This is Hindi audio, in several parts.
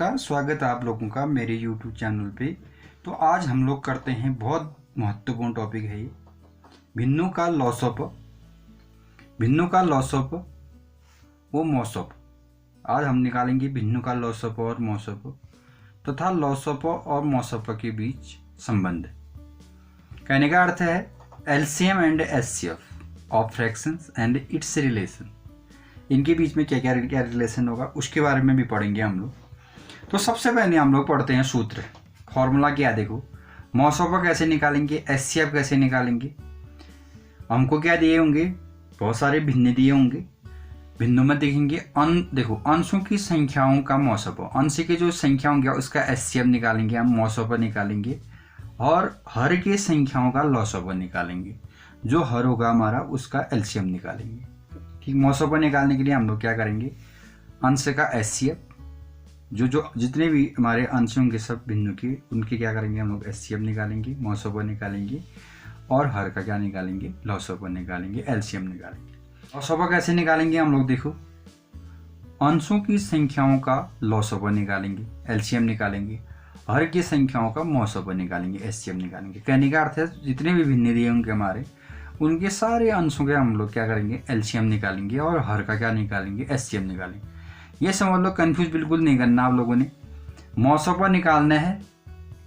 नमस्कार, स्वागत है आप लोगों का मेरे YouTube चैनल पे। तो आज हम लोग करते हैं बहुत महत्वपूर्ण टॉपिक है ये भिन्नों का लॉसअप वो मॉसअप। आज हम निकालेंगे भिन्नों का लॉसअप और मॉसअप तथा लॉसअप और मॉसअप के बीच संबंध। कहने का अर्थ है LCM and HCF of fractions and it's relation. इनके बीच में क्या क्या रिलेशन होगा उसके बारे में भी पढ़ेंगे हम लोग। तो सबसे पहले हम लोग पढ़ते हैं सूत्र, फॉर्मूला क्या। देखो मॉसअप कैसे निकालेंगे, एचसीएफ कैसे निकालेंगे। हमको क्या दिए होंगे, बहुत सारे भिन्न दिए होंगे। भिन्नों में देखेंगे देखो अंशों की संख्याओं का मॉसअप, अंश की जो संख्या होंगे उसका एचसीएफ निकालेंगे, हम मॉसअप निकालेंगे। और हर की संख्याओं का लॉसअप निकालेंगे, जो हर होगा हमारा उसका एलसीएम निकालेंगे। ठीक, मॉसअप निकालने के लिए हम लोग क्या करेंगे, अंश का एचसीएफ, जो जितने भी हमारे अंश होंगे सब भिन्नों के, उनके क्या करेंगे हम लोग एचसीएफ निकालेंगे, मॉसअप निकालेंगे। और हर का क्या निकालेंगे, लॉसअप निकालेंगे, एलसीएम निकालेंगे। लॉसअप कैसे निकालेंगे हम लोग, देखो अंशों की संख्याओं का लॉसअप निकालेंगे, एलसीएम निकालेंगे। हर की संख्याओं का मॉसअप निकालेंगे, एचसीएफ निकालेंगे। कहने का अर्थ है जितने भी भिन्न दिए होंगे हमारे, उनके सारे अंशों के हम लोग क्या करेंगे, एलसीएम निकालेंगे। और हर का क्या निकालेंगे, एचसीएफ निकालेंगे। ये समझ लो, कंफ्यूज बिल्कुल नहीं करना आप लोगों ने। मॉसअप निकालना है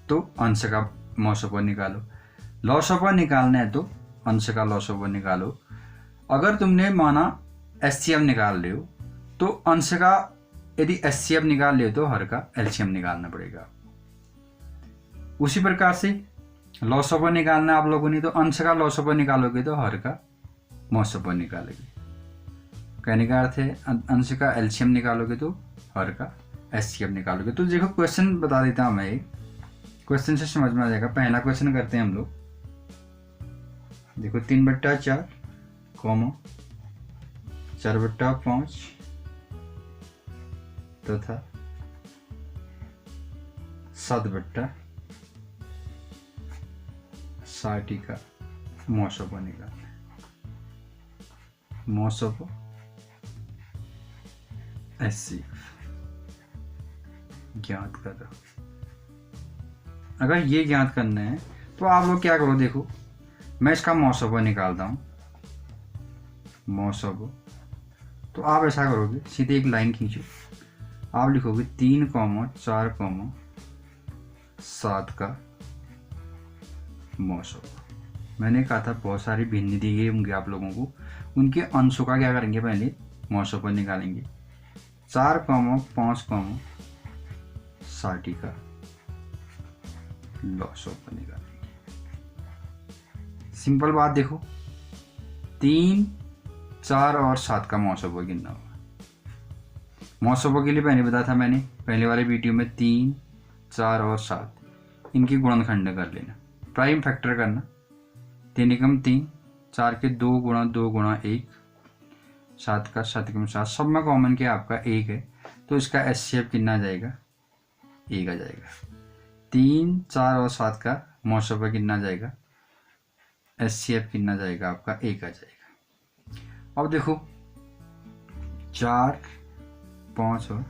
तो अंश का मॉसअप निकालो, लॉसअप निकालना है तो अंश का लॉसअप निकालो। अगर तुमने माना एचसीएफ निकाल रहे हो तो अंश का, यदि एचसीएफ निकाल ले तो हर का एलसीएम निकालना पड़ेगा। उसी प्रकार से लॉसअप निकालना है आप लोगों ने, तो अंश का लॉसअप निकालोगे तो हर का मॉसअप निकालोगे। कहने का अर्थ है अंश का एलसीएम निकालोगे तो हर का एचसीएफ निकालोगे। तो देखो क्वेश्चन बता देता हूं मैं, एक क्वेश्चन से समझ में आ जाएगा। पहला क्वेश्चन करते हैं हम लोग। देखो 3/4 कॉमा 4/5 तथा 7/60 का मॉसअप निकालना है। मॉसअप एचसीएफ ज्ञात करो। अगर ये ज्ञात करना है तो आप लोग क्या करो, देखो मैं इसका मॉसअप निकालता हूँ। मॉसअप तो आप ऐसा करोगे, सीधे एक लाइन खींचो, आप लिखोगे 3,4,7 का मॉसअप। मैंने कहा था बहुत सारी भिन्न दिए होंगे आप लोगों को, उनके अंशों का क्या करेंगे, पहले मॉसअप निकालेंगे। 4,5,60 का लॉसअप निकालेंगे। सिंपल बात, देखो 3, 4 और 7 का मॉसअप गिनना होगा। मॉसअप के लिए पहले बताया था मैंने पहले वाले वीडियो में, 3, 4 और 7 इनकी गुणनखंड कर लेना, प्राइम फैक्टर करना। 3 एकम 3, 4 के 2 गुणा 2 गुणा 1, 7 का 7 एकम 7, सब में कॉमन क्या आपका 1 है, तो इसका एचसीएफ कितना आ जाएगा, 1 आ जाएगा। 3, 4 और 7 का मॉसअप कितना जाएगा, एचसीएफ कितना जाएगा आपका, 1 आ जाएगा। अब देखो 4, 5 और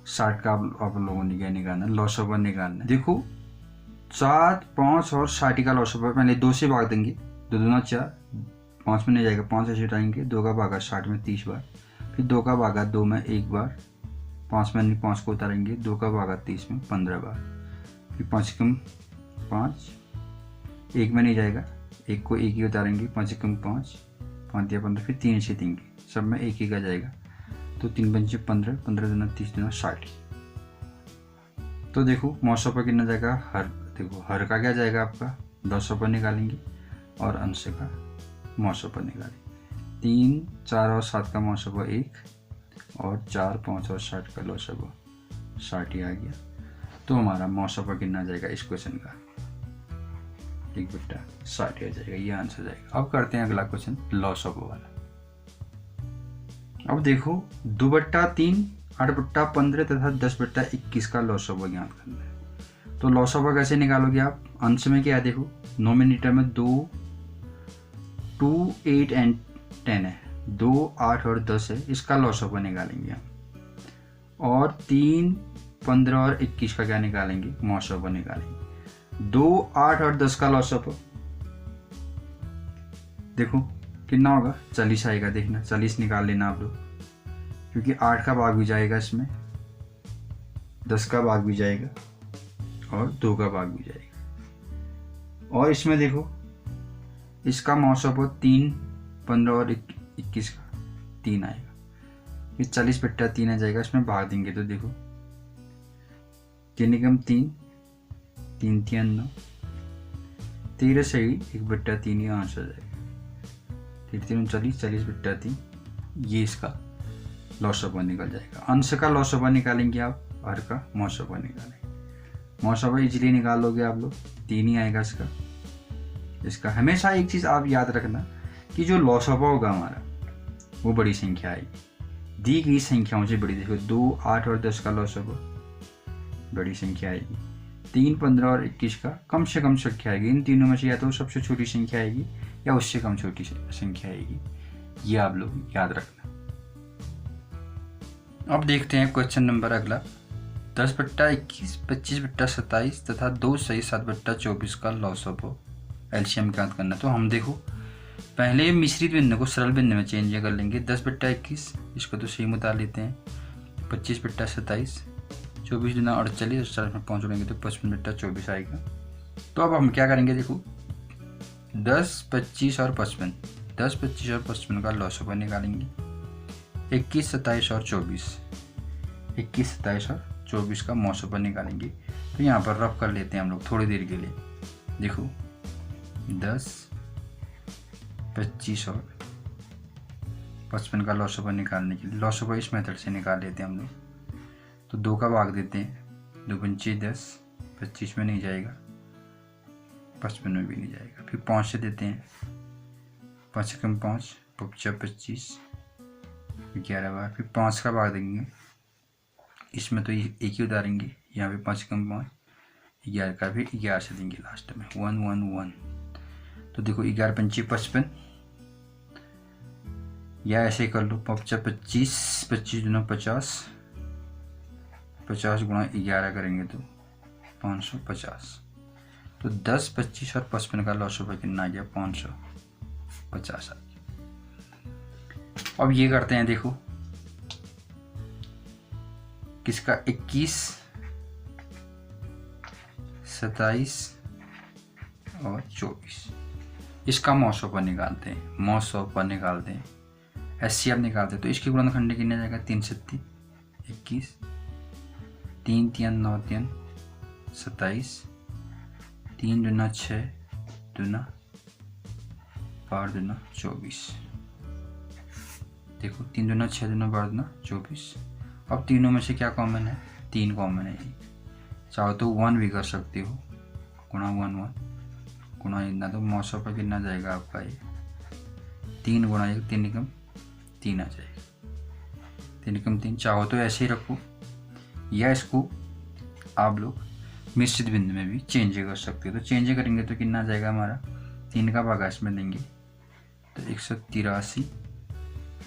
60 का आप लोगों ने क्या निकालना, लॉसअप निकालना। देखो 4, 5 और 60 का लॉसअप पहले 2 से भाग देंगे, 2 दूना 4, 5 में नहीं जाएगा, 5 से घटाएंगे, 2 का भागा 60 में 30 बार, फिर 2 का भागा 2 में 1 बार, 5 में नहीं 5 को उतारेंगे, 2 का भागा 30 में 15 बार, फिर 5 एकम 5, 1 में नहीं जाएगा, 1 को 1 ही उतारेंगे, 5 एकम 5, 5 या 15, फिर 3 से देंगे, सब में 1 का जाएगा, तो 3 पंचे 15, 15 दूना 30 दूना 60। तो देखो मॉसअप कितना जाएगा, हर, देखो हर का क्या जाएगा आपका, लॉसअप निकालेंगे और अंश का मॉसअप निकालेंगे। 3, 4 और 7 का मॉसअप 1 और 4, 5 और 60 का लॉसअप 60 आ गया। तो हमारा मॉसअप कितना जाएगा इस क्वेश्चन का, 1/60 आ जाएगा, ये आंसर जाएगा। अब करते हैं अगला क्वेश्चन, लॉसअप वाला। अब देखो 2/3, 8/15 तथा 10/21 का लॉसअप ज्ञात करना है। तो लॉसअप कैसे निकालोगे आप, अंश में क्या है, देखो नोमिनेटर में 2, 8 एंड 10 है, 2, 8 और 10 है, इसका लॉसअप निकालेंगे हम। और 3, 15 और 21 का क्या निकालेंगे, मौसोपो निकालेंगे। 2, 8 और 10 का लौसोपो देखो कितना होगा, 40 आएगा। देखना 40 निकाल लेना आप लोग, क्योंकि 8 का भाग भी जाएगा इसमें, 10 का भाग भी जाएगा और 2 का भाग भी जाएगा। और इसमें देखो इसका मौसोपो 3, 15 और 21 का 3 आएगा। ये 40 बट्टा 3 आ जाएगा, इसमें भाग देंगे तो देखो 3 निकम 3, 3 3 9, 13 सही 1/3 ये आंसर आ जाएगा। 3 40, 40 बट्टा 3 ये इसका लौसोपो निकल जाएगा। अंश का लौसोपो निकालेंगे आप, हर का मौसोपो निकालेंगे। मौसोपो इजीली निकाल लोगे आप लोग, 3 ही आएगा इसका। हमेशा एक चीज़ आप याद रखना कि जो लौसोपो होगा हमारा वो बड़ी संख्या आएगी, दी गई संख्याओं से बड़ी। देखो 2, 8 और 10 का लौसोपो बड़ी संख्या आएगी, 3, 15 और 21 का कम से कम संख्या आएगी। इन तीनों में से या तो सबसे छोटी संख्या आएगी या उससे कम छोटी संख्या आएगी, ये आप लोग याद रखना। अब देखते हैं क्वेश्चन नंबर अगला। 10/21, 25/27 तथा 2 सही 7/24 का लौसोपो एलसीएम ज्ञात करना। तो हम देखो पहले मिश्रित बिंदु को सरल बिंदु में चेंज कर लेंगे। 10/21 इसको तो सही में उतार लेते हैं, 25/27, 24 दूना 48, 40 में पहुँचेंगे तो 55/24 आएगा। तो अब हम क्या करेंगे, देखो 10, 25 और 55, 10, 25 और 55 का लौसोपो निकालेंगे। 21, 27 और 24, 21, 27 और 24 का मौसोपो निकालेंगे। तो यहाँ पर रफ कर लेते हैं हम लोग थोड़ी देर के लिए। देखो 10, 25 और 55 का लौसोपो निकालने के लिए लौसोपो इस मेथड से निकाल लेते हैं हम लोग। तो 2 का भाग देते हैं, 2 पंचे 10, 25 में नहीं जाएगा, 55 में भी नहीं जाएगा। फिर 5 से देते हैं, 5 कम 5, 25, 11 बार। फिर 5 का भाग देंगे, इसमें तो एक ही उतारेंगे, यहाँ पे 5 कम 5, 11 का फिर 11 से देंगे लास्ट में, 1 1 1। तो देखो 11 पंचे 55, या ऐसे कर लो 25, 25 दूना 50, 50 गुणा 11 करेंगे तो 550। तो 10, 25 और 55 का लौसोपो कितना आ गया, 550 आ गया। अब ये करते हैं, देखो किसका 21, 27 और 24, इसका मौसोपो निकालते हैं। मौसोपो निकालते हैं, एचसीएफ निकालते हैं। तो इसकी गुणनखंड कितने जाएगा, 3 7 21, 3 3 9 3 27, 3 दूना 6 दूना 12 दूना 24। देखो 3 दूना 6 दूना 12 दूना 24। अब तीनों में से क्या कॉमन है, 3 कॉमन है। चाहो तो 1 भी कर सकते हो, गुणा 1 1 गुणा इतना, तो मौसोपो कितना जाएगा आपका, ये 3 गुणा 1, 3 निकम 3 आ जाएगा, 3 निकम 3। चाहो तो ऐसे ही रखो, या इसको आप लोग मिश्रित बिंदु में भी चेंज कर सकते हो। तो चेंज करेंगे तो कितना आ जाएगा हमारा, 3 का भाग इसमें देंगे तो 183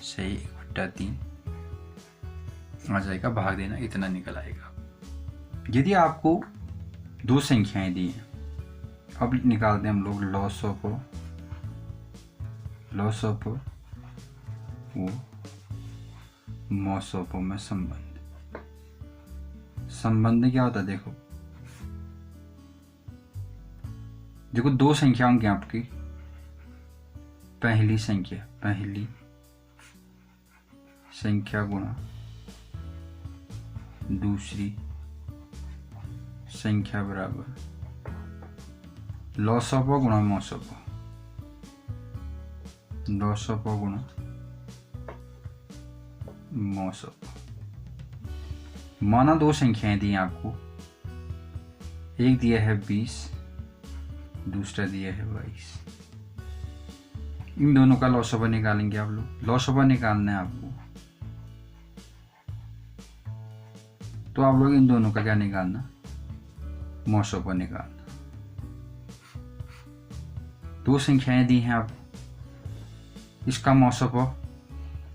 सही 1/3 आ जाएगा। भाग देना इतना निकल आएगा। यदि आपको 2 संख्याएं दी हैं, अब निकालते हैं हम लोग लौसोपो वो मौसोपो में संबंध क्या होता है, देखो 2 संख्या होंगी आपकी। पहली संख्या गुणा दूसरी संख्या बराबर लौसोपो गुणा मौसोपो, लौसोपो गुणा मौसोपो। माना 2 संख्याएं दी आपको, एक दिया है 20, दूसरा दिया है 22। इन दोनों का लौसोपो निकालेंगे आप लोग। लौसोपो निकालना है आपको, तो आप लोग इन दोनों का क्या निकालना, मौसोपो निकालना। 2 संख्याएं दी हैं आपको, इसका मौसोपो,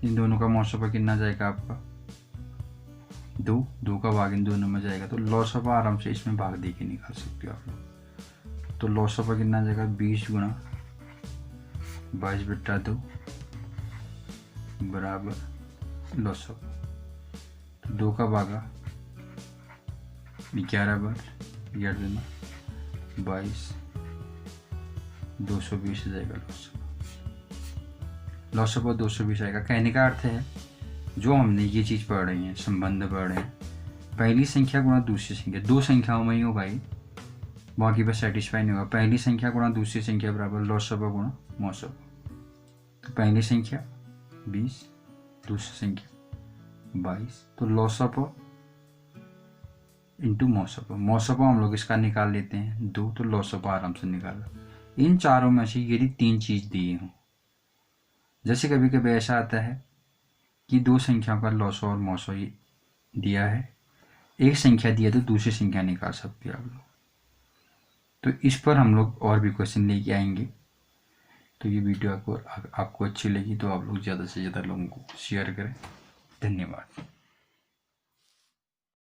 इन दोनों का मौसोपो कितना जाएगा आपका, दो का भाग इन दोनों में जाएगा तो लॉसपा आराम से इसमें भाग दे के निकाल सकते हो आप लोग। तो लॉसपा कितना आ जाएगा 20 गुणा 22/2 बराबर लॉसपा। तो 2 का भागा 11 बार 11 दूना 22 220 आ जाएगा लॉसपा 220 आएगा। कहने का अर्थ है जो हमने ये चीज़ पढ़ रही हैं, संबंध पढ़ रहे हैं, पहली संख्या गुणा दूसरी संख्या, दो संख्याओं में ही हो भाई, बाकी पर सेटिस्फाई नहीं होगा। पहली संख्या गुणा दूसरी संख्या बराबर लॉसपा गुणा मौसपा। तो पहली संख्या 20 दूसरी संख्या 22 तो लॉसपा इंटू मौसपा। मौसपा हम लोग इसका निकाल लेते हैं 2 तो लॉसपा आराम से निकाला। इन चारों में से यदि 3 चीज़ दिए हों, जैसे कभी कभी ऐसा आता है कि दो संख्याओं का लॉसो और मौसो दिया है, एक संख्या दिया तो दूसरी संख्या निकाल सकते हैं आप लोग। तो इस पर हम लोग और भी क्वेश्चन लेके आएंगे। तो ये वीडियो आपको अच्छी लगी तो आप लोग ज़्यादा से ज़्यादा लोगों को शेयर करें। धन्यवाद।